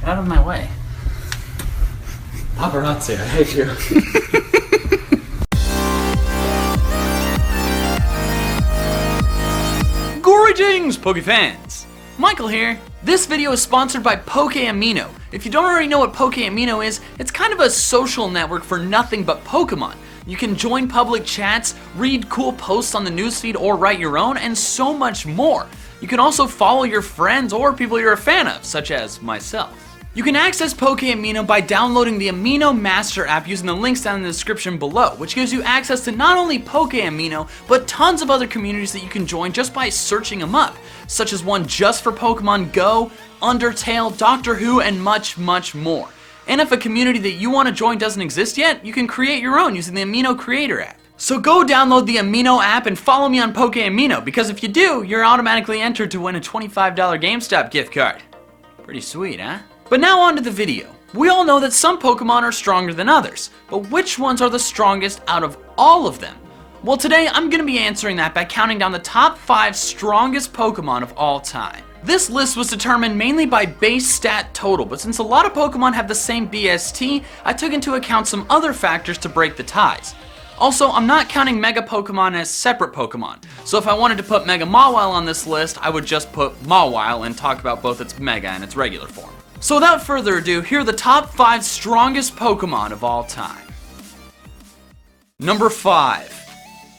Get out of my way. Paparazzi, I hate you. Greetings, Pokefans! Michael here. This video is sponsored by Pokéamino. If you don't already know what Pokéamino is, it's kind of a social network for nothing but Pokemon. You can join public chats, read cool posts on the newsfeed, or write your own, and so much more. You can also follow your friends or people you're a fan of, such as myself. You can access Pokéamino by downloading the Amino Master app using the links down in the description below, which gives you access to not only Pokéamino, but tons of other communities that you can join just by searching them up, such as one just for Pokemon Go, Undertale, Doctor Who, and much, much more. And if a community that you want to join doesn't exist yet, you can create your own using the Amino Creator app. So go download the Amino app and follow me on Pokéamino, because if you do, you're automatically entered to win a $25 GameStop gift card. Pretty sweet, huh? But now on to the video. We all know that some Pokemon are stronger than others, but which ones are the strongest out of all of them? Well, today I'm going to be answering that by counting down the top 5 strongest Pokemon of all time. This list was determined mainly by base stat total, but since a lot of Pokemon have the same BST, I took into account some other factors to break the ties. Also, I'm not counting Mega Pokemon as separate Pokemon, so if I wanted to put Mega Mawile on this list, I would just put Mawile and talk about both its Mega and its regular form. So without further ado, here are the top 5 strongest Pokemon of all time. Number 5.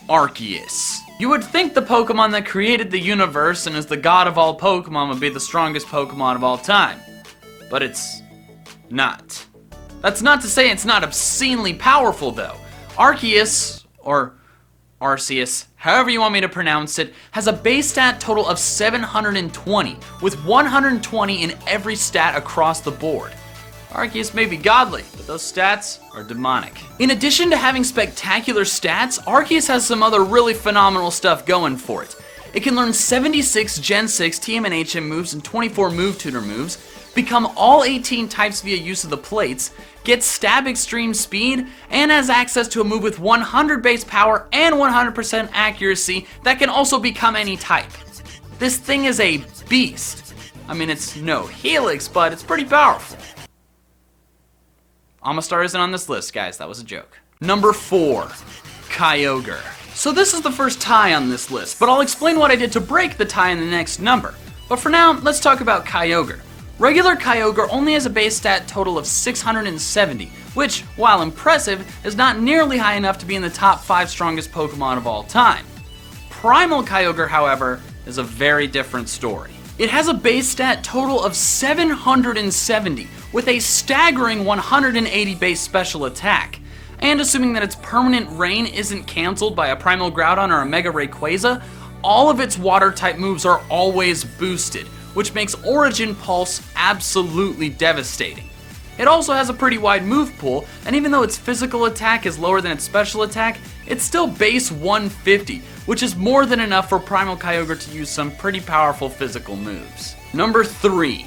Arceus. You would think the Pokemon that created the universe and is the god of all Pokemon would be the strongest Pokemon of all time. But it's not. That's not to say it's not obscenely powerful though. Arceus, or Arceus, however you want me to pronounce it, has a base stat total of 720, with 120 in every stat across the board. Arceus may be godly, but those stats are demonic. In addition to having spectacular stats, Arceus has some other really phenomenal stuff going for it. It can learn 76 Gen 6 TM and HM moves and 24 Move Tutor moves, become all 18 types via use of the plates, gets Stab Extreme Speed, and has access to a move with 100 base power and 100% accuracy that can also become any type. This thing is a beast. I mean, it's no Helix, but it's pretty powerful. Amistar isn't on this list, guys. That was a joke. Number 4. Kyogre. So this is the first tie on this list, but I'll explain what I did to break the tie in the next number. But for now, let's talk about Kyogre. Regular Kyogre only has a base stat total of 670, which, while impressive, is not nearly high enough to be in the top 5 strongest Pokemon of all time. Primal Kyogre, however, is a very different story. It has a base stat total of 770, with a staggering 180 base special attack. And assuming that its permanent rain isn't cancelled by a Primal Groudon or a Mega Rayquaza, all of its water-type moves are always boosted, which makes Origin Pulse absolutely devastating. It also has a pretty wide move pool, and even though its physical attack is lower than its special attack, it's still base 150, which is more than enough for Primal Kyogre to use some pretty powerful physical moves. Number 3.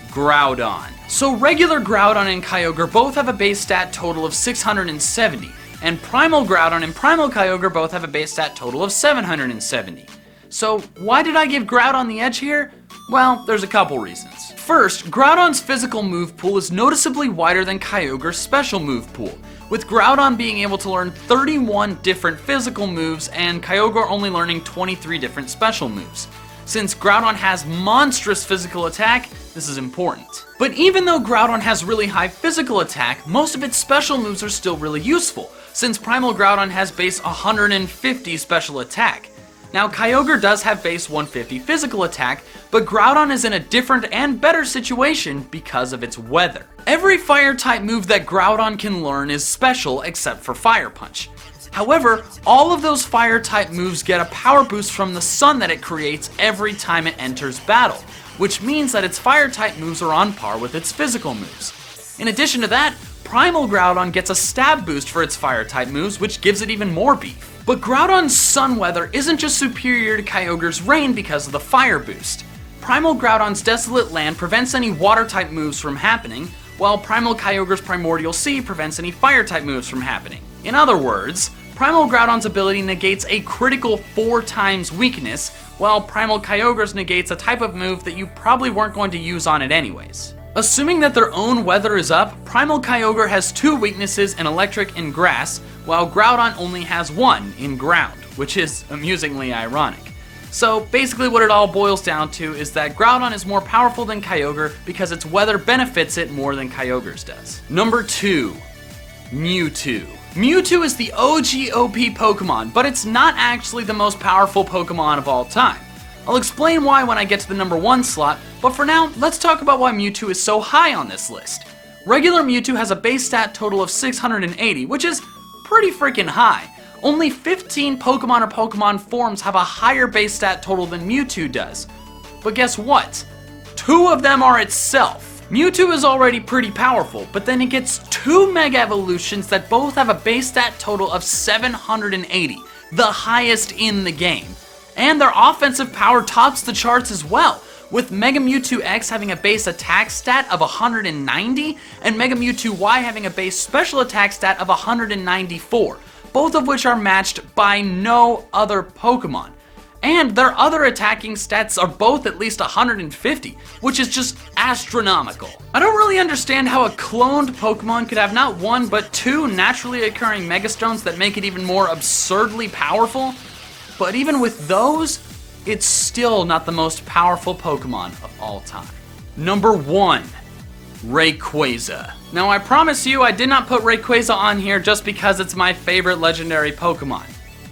Groudon. So regular Groudon and Kyogre both have a base stat total of 670, and Primal Groudon and Primal Kyogre both have a base stat total of 770. So why did I give Groudon the edge here? Well, there's a couple reasons. First, Groudon's physical move pool is noticeably wider than Kyogre's special move pool, with Groudon being able to learn 31 different physical moves and Kyogre only learning 23 different special moves. Since Groudon has monstrous physical attack, this is important. But even though Groudon has really high physical attack, most of its special moves are still really useful, since Primal Groudon has base 150 special attack. Now, Kyogre does have base 150 physical attack, but Groudon is in a different and better situation because of its weather. Every fire-type move that Groudon can learn is special except for Fire Punch. However, all of those fire-type moves get a power boost from the sun that it creates every time it enters battle, which means that its fire-type moves are on par with its physical moves. In addition to that, Primal Groudon gets a stab boost for its fire-type moves, which gives it even more beef. But Groudon's sun weather isn't just superior to Kyogre's rain because of the fire boost. Primal Groudon's Desolate Land prevents any water-type moves from happening, while Primal Kyogre's Primordial Sea prevents any fire-type moves from happening. In other words, Primal Groudon's ability negates a critical 4 times weakness, while Primal Kyogre's negates a type of move that you probably weren't going to use on it anyways. Assuming that their own weather is up, Primal Kyogre has 2 weaknesses in Electric and Grass, while Groudon only has 1 in Ground, which is amusingly ironic. So basically what it all boils down to is that Groudon is more powerful than Kyogre because its weather benefits it more than Kyogre's does. Number 2, Mewtwo. Mewtwo is the OG OP Pokemon, but it's not actually the most powerful Pokemon of all time. I'll explain why when I get to the number 1 slot, but for now, let's talk about why Mewtwo is so high on this list. Regular Mewtwo has a base stat total of 680, which is pretty freaking high. Only 15 Pokemon or Pokemon forms have a higher base stat total than Mewtwo does. But guess what? 2 of them are itself. Mewtwo is already pretty powerful, but then it gets 2 Mega Evolutions that both have a base stat total of 780, the highest in the game. And their offensive power tops the charts as well, with Mega Mewtwo X having a base attack stat of 190 and Mega Mewtwo Y having a base special attack stat of 194, both of which are matched by no other Pokemon. And their other attacking stats are both at least 150, which is just astronomical. I don't really understand how a cloned Pokemon could have not 1 but 2 naturally occurring Megastones that make it even more absurdly powerful. But even with those, it's still not the most powerful Pokemon of all time. Number 1, Rayquaza. Now I promise you I did not put Rayquaza on here just because it's my favorite legendary Pokemon.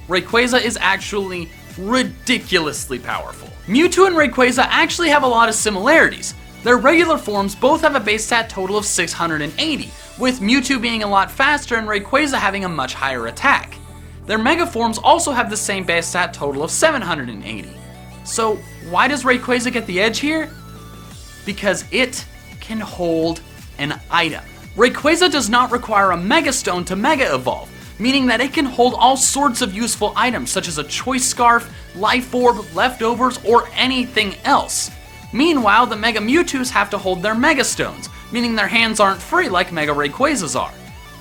Rayquaza is actually ridiculously powerful. Mewtwo and Rayquaza actually have a lot of similarities. Their regular forms both have a base stat total of 680, with Mewtwo being a lot faster and Rayquaza having a much higher attack. Their Mega forms also have the same base stat total of 780. So why does Rayquaza get the edge here? Because it can hold an item. Rayquaza does not require a Mega Stone to Mega Evolve, meaning that it can hold all sorts of useful items such as a Choice Scarf, Life Orb, Leftovers, or anything else. Meanwhile, the Mega Mewtwo's have to hold their Mega Stones, meaning their hands aren't free like Mega Rayquaza's are.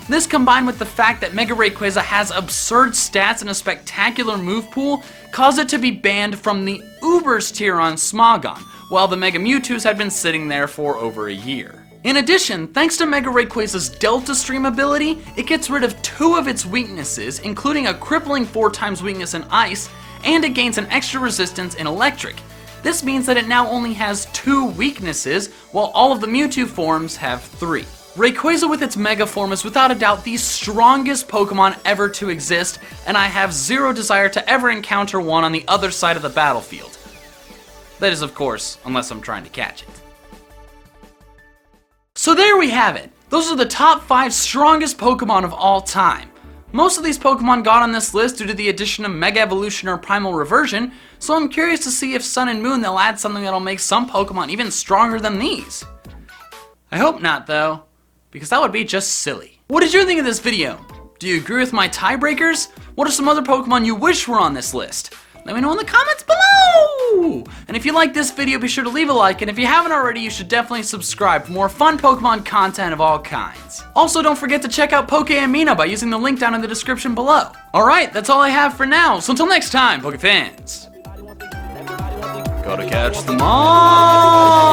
This combined with the fact that Mega Rayquaza has absurd stats and a spectacular move pool caused it to be banned from the Ubers tier on Smogon, while the Mega Mewtwo's had been sitting there for over a year. In addition, thanks to Mega Rayquaza's Delta Stream ability, it gets rid of 2 of its weaknesses, including a crippling 4x weakness in Ice, and it gains an extra resistance in Electric. This means that it now only has 2 weaknesses, while all of the Mewtwo forms have 3. Rayquaza with its Mega form is without a doubt the strongest Pokemon ever to exist, and I have zero desire to ever encounter one on the other side of the battlefield. That is, of course, unless I'm trying to catch it. So there we have it. Those are the top 5 strongest Pokemon of all time. Most of these Pokemon got on this list due to the addition of Mega Evolution or Primal Reversion, so I'm curious to see if Sun and Moon they'll add something that'll make some Pokemon even stronger than these. I hope not though, because that would be just silly. What did you think of this video? Do you agree with my tiebreakers? What are some other Pokemon you wish were on this list? Let me know in the comments below! And if you like this video, be sure to leave a like, and if you haven't already, you should definitely subscribe for more fun Pokemon content of all kinds. Also, don't forget to check out Pokémon by using the link down in the description below. Alright, that's all I have for now, so until next time, Pokefans. Gotta catch them all!